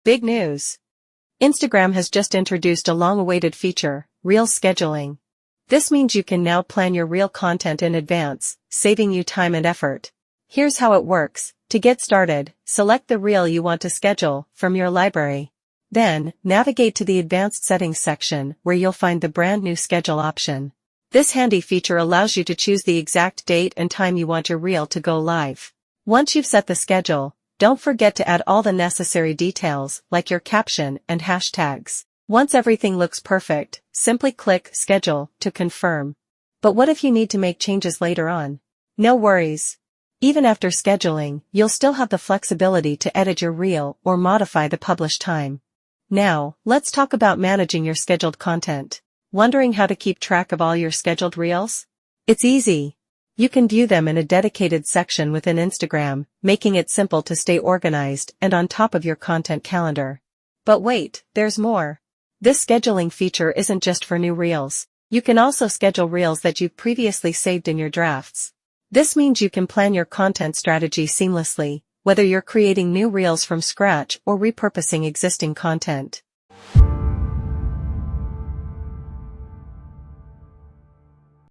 Big news! Instagram has just introduced a long-awaited feature, Reels scheduling. This means you can now plan your Reel content in advance, saving you time and effort. Here's how it works. To get started, select the Reel you want to schedule from your library. Then, navigate to the Advanced Settings section where you'll find the brand new Schedule option. This handy feature allows you to choose the exact date and time you want your Reel to go live. Once you've set the schedule, don't forget to add all the necessary details like your caption and hashtags. Once everything looks perfect, simply click Schedule to confirm. But what if you need to make changes later on? No worries. Even after scheduling, you'll still have the flexibility to edit your Reel or modify the publish time. Now, let's talk about managing your scheduled content. Wondering how to keep track of all your scheduled Reels? It's easy. You can view them in a dedicated section within Instagram, making it simple to stay organized and on top of your content calendar. But wait, there's more. This scheduling feature isn't just for new Reels. You can also schedule Reels that you've previously saved in your drafts. This means you can plan your content strategy seamlessly, whether you're creating new Reels from scratch or repurposing existing content.